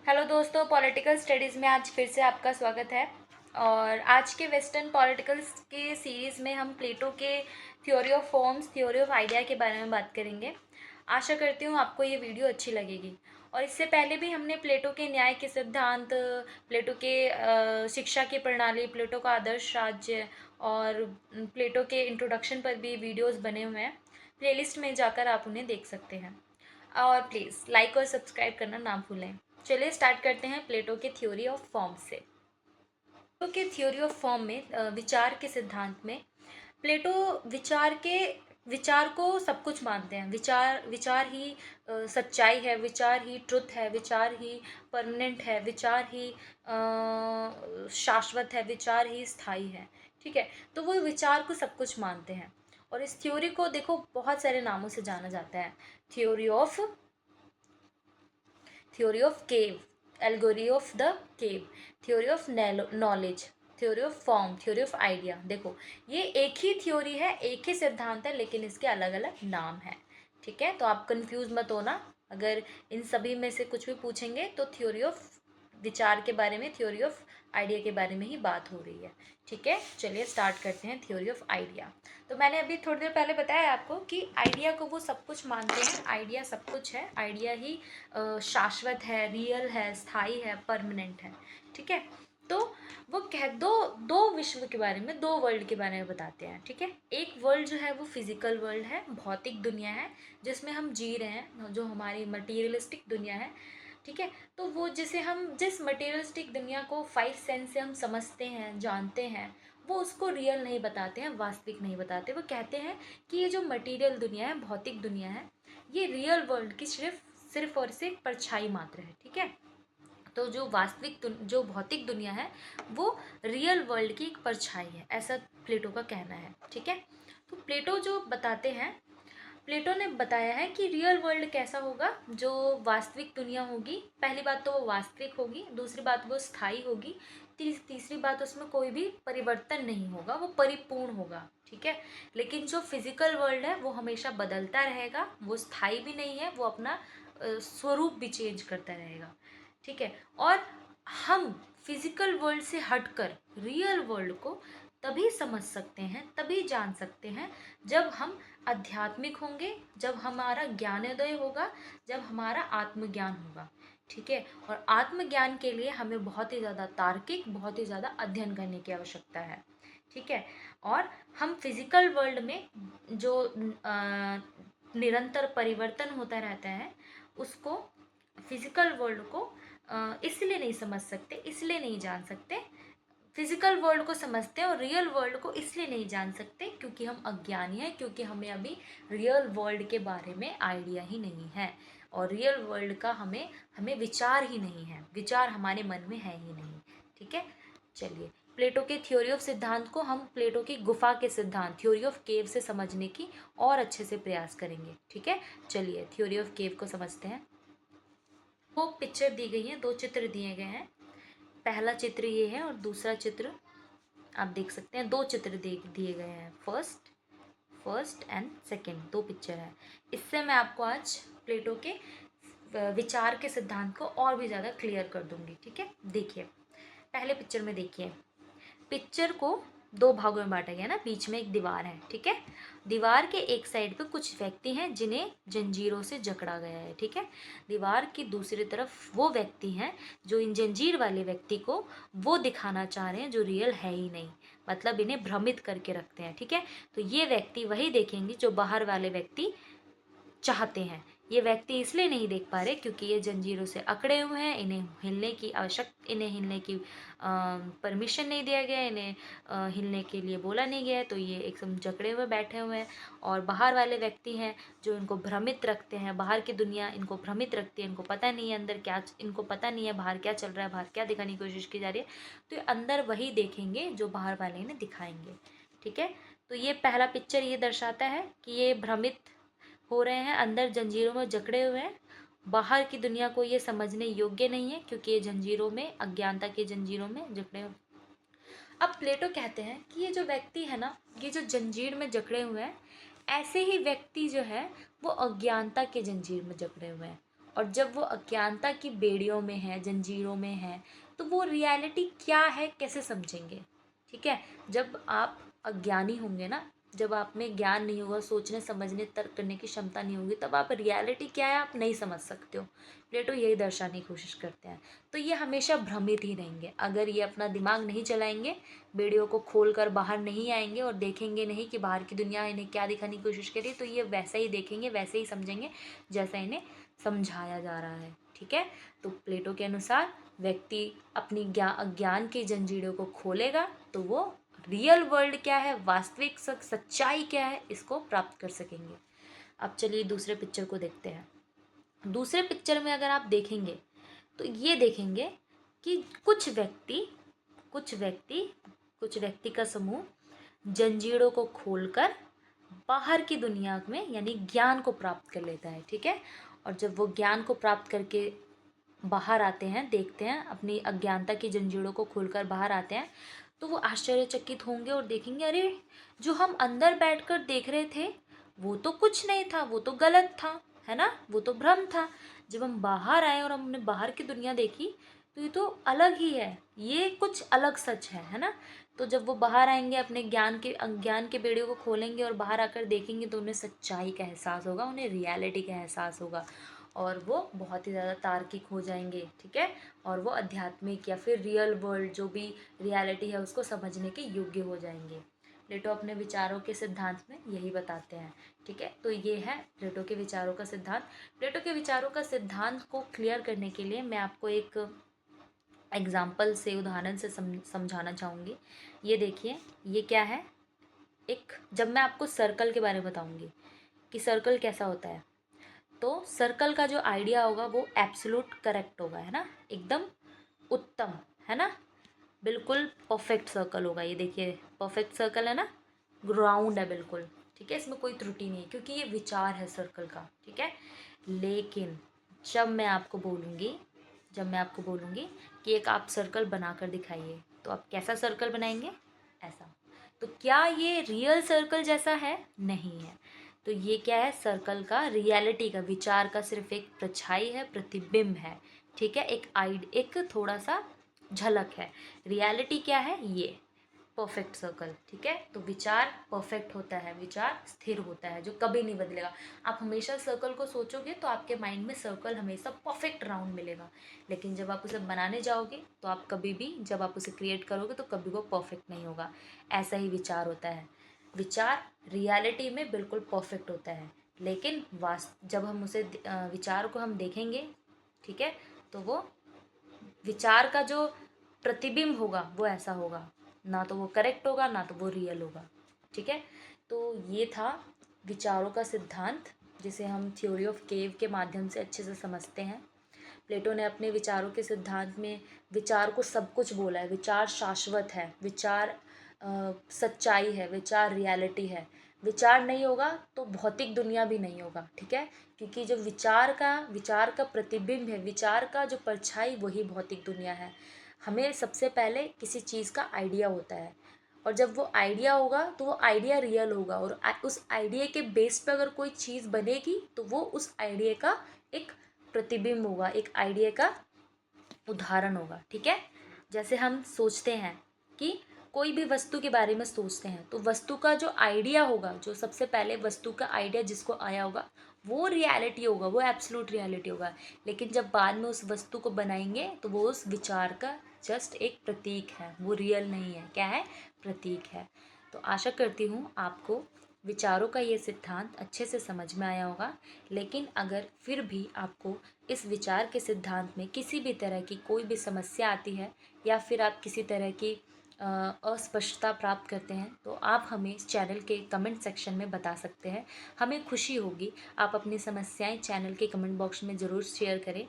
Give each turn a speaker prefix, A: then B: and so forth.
A: Hello दोस्तों, political studies में आज फिर से आपका स्वागत है। और आज के वेस्टर्न पॉलिटिकल्स के सीरीज़ में हम प्लेटो के theory of forms, theory of idea के बारे में बात करेंगे। आशा करती हूँ आपको ये वीडियो अच्छी लगेगी। और इससे पहले भी हमने प्लेटो के न्याय के सिद्धांत, प्लेटो के शिक्षा की प्रणाली, प्लेटो का आदर्श राज्य और प्लेटो के इंट्रोडक्शन पर भी वीडियोज़ बने हुए हैं। प्लेलिस्ट में जाकर आप उन्हें देख सकते हैं। और प्लीज़ लाइक और सब्सक्राइब करना ना भूलें। चलिए स्टार्ट करते हैं प्लेटो के थ्योरी ऑफ फॉर्म से। प्लेटो के थ्योरी ऑफ फॉर्म में विचार के सिद्धांत में प्लेटो विचार को सब कुछ मानते हैं। विचार विचार ही सच्चाई है, विचार ही ट्रुथ है, विचार ही परमानेंट है, विचार ही शाश्वत है, विचार ही स्थायी है। ठीक है, तो वो विचार को सब कुछ मानते हैं। और इस थ्योरी को देखो बहुत सारे नामों से जाना जाता है। Theory of cave, allegory of the cave, theory of knowledge, theory of form, theory of idea. देखो ये एक ही थ्योरी है, एक ही सिद्धांत है, लेकिन इसके अलग अलग नाम है। ठीक है, तो आप कंफ्यूज मत होना। अगर इन सभी में से कुछ भी पूछेंगे तो थ्योरी ऑफ विचार के बारे में, थ्योरी ऑफ आइडिया के बारे में ही बात हो रही है। ठीक है, चलिए स्टार्ट करते हैं थ्योरी ऑफ आइडिया। तो मैंने अभी थोड़ी देर पहले बताया आपको कि आइडिया को वो सब कुछ मानते हैं। आइडिया सब कुछ है, आइडिया ही शाश्वत है, रियल है, स्थायी है, परमानेंट है। ठीक है, तो वो कह दो दो विश्व के बारे में, दो वर्ल्ड के बारे में बताते हैं। ठीक है, एक वर्ल्ड जो है वो फिजिकल वर्ल्ड है, भौतिक दुनिया है जिसमें हम जी रहे हैं, जो हमारी मटीरियलिस्टिक दुनिया है। ठीक है, तो वो जिस मटेरियलिस्टिक दुनिया को 5 सेंस से हम समझते हैं, जानते हैं, वो उसको रियल नहीं बताते हैं, वास्तविक नहीं बताते। वो कहते हैं कि ये जो मटेरियल दुनिया है, भौतिक दुनिया है, ये रियल वर्ल्ड की सिर्फ और सिर्फ परछाई मात्र है। ठीक है, तो जो भौतिक दुनिया है वो रियल वर्ल्ड की एक परछाई है, ऐसा प्लेटो का कहना है। ठीक है, तो प्लेटो जो बताते हैं, प्लेटो ने बताया है कि रियल वर्ल्ड कैसा होगा, जो वास्तविक दुनिया होगी। पहली बात तो वो वास्तविक होगी, दूसरी बात वो स्थायी होगी, तीसरी बात उसमें कोई भी परिवर्तन नहीं होगा, वो परिपूर्ण होगा। ठीक है, लेकिन जो फिजिकल वर्ल्ड है वो हमेशा बदलता रहेगा, वो स्थायी भी नहीं है, वो अपना स्वरूप भी चेंज करता रहेगा। ठीक है, और हम फिजिकल वर्ल्ड से हटकर रियल वर्ल्ड को तभी समझ सकते हैं, तभी जान सकते हैं जब हम आध्यात्मिक होंगे, जब हमारा ज्ञानोदय होगा, जब हमारा आत्मज्ञान होगा। ठीक है, और आत्मज्ञान के लिए हमें बहुत ही ज़्यादा तार्किक, बहुत ही ज़्यादा अध्ययन करने की आवश्यकता है। ठीक है, और हम फिजिकल वर्ल्ड में जो निरंतर परिवर्तन होता रहता है, उसको फिजिकल वर्ल्ड को इसलिए नहीं समझ सकते, इसलिए नहीं जान सकते। फिजिकल वर्ल्ड को समझते हैं और रियल वर्ल्ड को इसलिए नहीं जान सकते क्योंकि हम अज्ञानी हैं, क्योंकि हमें अभी रियल वर्ल्ड के बारे में आइडिया ही नहीं है, और रियल वर्ल्ड का हमें हमें विचार ही नहीं है, विचार हमारे मन में है ही नहीं। ठीक है, चलिए प्लेटो के थ्योरी ऑफ सिद्धांत को हम प्लेटो की गुफा के सिद्धांत, थ्योरी ऑफ केव से समझने की और अच्छे से प्रयास करेंगे। ठीक है, चलिए थ्योरी ऑफ केव को समझते हैं। वो पिक्चर दी गई है, दो चित्र दिए गए हैं। पहला चित्र ये है और दूसरा चित्र आप देख सकते हैं। दो चित्र दिए गए हैं, फर्स्ट एंड सेकंड, दो पिक्चर है। इससे मैं आपको आज प्लेटो के विचार के सिद्धांत को और भी ज़्यादा क्लियर कर दूंगी। ठीक है, देखिए पहले पिक्चर में देखिए, पिक्चर को दो भागों में बांटा गया ना, बीच में एक दीवार है। ठीक है, दीवार के एक साइड पे कुछ व्यक्ति हैं जिन्हें जंजीरों से जकड़ा गया है। ठीक है, दीवार की दूसरी तरफ वो व्यक्ति हैं जो इन जंजीर वाले व्यक्ति को वो दिखाना चाह रहे हैं जो रियल है ही नहीं, मतलब इन्हें भ्रमित करके रखते हैं। ठीक है, तो ये व्यक्ति वही देखेंगे जो बाहर वाले व्यक्ति चाहते हैं। ये व्यक्ति इसलिए नहीं देख पा रहे क्योंकि ये जंजीरों से अकड़े हुए हैं, इन्हें हिलने की परमिशन नहीं दिया गया, इन्हें हिलने के लिए बोला नहीं गया, तो ये एकदम जकड़े हुए बैठे हुए हैं। और बाहर वाले व्यक्ति हैं जो इनको भ्रमित रखते हैं, बाहर की दुनिया इनको भ्रमित रखती है, इनको पता नहीं है अंदर क्या, इनको पता नहीं है बाहर क्या चल रहा है, बाहर क्या दिखाने की कोशिश की जा रही है, तो ये अंदर वही देखेंगे जो बाहर वाले इन्हें दिखाएंगे। ठीक है, तो ये पहला पिक्चर ये दर्शाता है कि ये भ्रमित हो रहे हैं, अंदर जंजीरों में जकड़े हुए हैं, बाहर की दुनिया को ये समझने योग्य नहीं है क्योंकि ये जंजीरों में, अज्ञानता के जंजीरों में जकड़े हुए। अब प्लेटो कहते हैं कि ये जो व्यक्ति है ना, ये जो जंजीर में जकड़े हुए हैं, ऐसे ही व्यक्ति जो है वो अज्ञानता के जंजीर में जकड़े हुए हैं, और जब वो अज्ञानता की बेड़ियों में है, जंजीरों में है, तो वो रियलिटी क्या है कैसे समझेंगे? ठीक है, जब आप अज्ञानी होंगे ना, जब आप में ज्ञान नहीं होगा, सोचने समझने तर्क करने की क्षमता नहीं होगी, तब आप रियलिटी क्या है आप नहीं समझ सकते हो। प्लेटो यही दर्शाने की कोशिश करते हैं। तो ये हमेशा भ्रमित ही रहेंगे अगर ये अपना दिमाग नहीं चलाएंगे, बेड़ियों को खोल कर बाहर नहीं आएंगे और देखेंगे नहीं कि बाहर की दुनिया इन्हें क्या दिखाने की कोशिश करी, तो ये वैसा ही देखेंगे, वैसे ही समझेंगे जैसा इन्हें समझाया जा रहा है। ठीक है, तो प्लेटो के अनुसार व्यक्ति अपनी अज्ञान की जंजीरों को खोलेगा तो वो रियल वर्ल्ड क्या है, वास्तविक सच्चाई क्या है, इसको प्राप्त कर सकेंगे। अब चलिए दूसरे पिक्चर को देखते हैं। दूसरे पिक्चर में अगर आप देखेंगे तो ये देखेंगे कि कुछ व्यक्ति का समूह जंजीरों को खोलकर बाहर की दुनिया में यानी ज्ञान को प्राप्त कर लेता है। ठीक है, और जब वो ज्ञान को प्राप्त करके बाहर आते हैं, देखते हैं अपनी अज्ञानता की जंजीरों को खोलकर बाहर आते हैं, तो वो आश्चर्यचकित होंगे और देखेंगे अरे जो हम अंदर बैठकर देख रहे थे वो तो कुछ नहीं था, वो तो गलत था, है ना, वो तो भ्रम था। जब हम बाहर आए और हमने बाहर की दुनिया देखी तो ये तो अलग ही है, ये कुछ अलग सच है ना। तो जब वो बाहर आएंगे, अपने ज्ञान के अज्ञान के बेड़ियों को खोलेंगे और बाहर आकर देखेंगे तो उन्हें सच्चाई का एहसास होगा, उन्हें रियलिटी का एहसास होगा और वो बहुत ही ज़्यादा तार्किक हो जाएंगे। ठीक है, और वो आध्यात्मिक या फिर रियल वर्ल्ड जो भी रियलिटी है उसको समझने के योग्य हो जाएंगे। प्लेटो अपने विचारों के सिद्धांत में यही बताते हैं। ठीक है, तो ये है प्लेटो के विचारों का सिद्धांत। प्लेटो के विचारों का सिद्धांत को क्लियर करने के लिए मैं आपको एक एग्जाम्पल से, उदाहरण से समझाना चाहूँगी। ये देखिए, ये क्या है, एक, जब मैं आपको सर्कल के बारे में बताऊँगी कि सर्कल कैसा होता है, तो सर्कल का जो आइडिया होगा वो एब्सोल्यूट करेक्ट होगा, है ना, एकदम उत्तम, है ना, बिल्कुल परफेक्ट सर्कल होगा। ये देखिए परफेक्ट सर्कल है ना, राउंड है बिल्कुल। ठीक है, इसमें कोई त्रुटि नहीं है क्योंकि ये विचार है सर्कल का। ठीक है, लेकिन जब मैं आपको बोलूँगी कि एक आप सर्कल बनाकर दिखाइए, तो आप कैसा सर्कल बनाएंगे, ऐसा। तो क्या ये रियल सर्कल जैसा है, नहीं है। तो ये क्या है, सर्कल का रियलिटी का, विचार का सिर्फ एक परछाई है, प्रतिबिंब है। ठीक है, एक थोड़ा सा झलक है। रियलिटी क्या है, ये परफेक्ट सर्कल। ठीक है, तो विचार परफेक्ट होता है, विचार स्थिर होता है जो कभी नहीं बदलेगा। आप हमेशा सर्कल को सोचोगे तो आपके माइंड में सर्कल हमेशा परफेक्ट राउंड मिलेगा, लेकिन जब आप उसे बनाने जाओगे तो आप कभी भी, जब आप उसे क्रिएट करोगे तो कभी वो परफेक्ट नहीं होगा। ऐसा ही विचार होता है, विचार रियलिटी में बिल्कुल परफेक्ट होता है, लेकिन जब हम उसे विचार को हम देखेंगे, ठीक है, तो वो विचार का जो प्रतिबिंब होगा वो ऐसा होगा, ना तो वो करेक्ट होगा ना तो वो रियल होगा। ठीक है, तो ये था विचारों का सिद्धांत, जिसे हम थ्योरी ऑफ केव के माध्यम से अच्छे से समझते हैं। प्लेटो ने अपने विचारों के सिद्धांत में विचार को सब कुछ बोला है। विचार शाश्वत है, विचार सच्चाई है, विचार रियलिटी है। विचार नहीं होगा तो भौतिक दुनिया भी नहीं होगा। ठीक है, क्योंकि जो विचार का प्रतिबिंब है, विचार का जो परछाई, वही भौतिक दुनिया है। हमें सबसे पहले किसी चीज़ का आइडिया होता है, और जब वो आइडिया होगा तो वो आइडिया रियल होगा, और उस आइडिया के बेस पे अगर कोई चीज़ बनेगी तो वो उस आइडिया का एक प्रतिबिंब होगा, एक आइडिया का उदाहरण होगा। ठीक है, जैसे हम सोचते हैं कि कोई भी वस्तु के बारे में सोचते हैं तो वस्तु का जो आइडिया होगा, जो सबसे पहले वस्तु का आइडिया जिसको आया होगा वो रियलिटी होगा, वो एब्सोल्यूट रियलिटी होगा। लेकिन जब बाद में उस वस्तु को बनाएंगे तो वो उस विचार का जस्ट एक प्रतीक है, वो रियल नहीं है। क्या है, प्रतीक है। तो आशा करती हूँ आपको विचारों का ये सिद्धांत अच्छे से समझ में आया होगा। लेकिन अगर फिर भी आपको इस विचार के सिद्धांत में किसी भी तरह की कोई भी समस्या आती है, या फिर आप किसी तरह की अस्पष्टता प्राप्त करते हैं, तो आप हमें इस चैनल के कमेंट सेक्शन में बता सकते हैं। हमें खुशी होगी, आप अपनी समस्याएं चैनल के कमेंट बॉक्स में ज़रूर शेयर करें।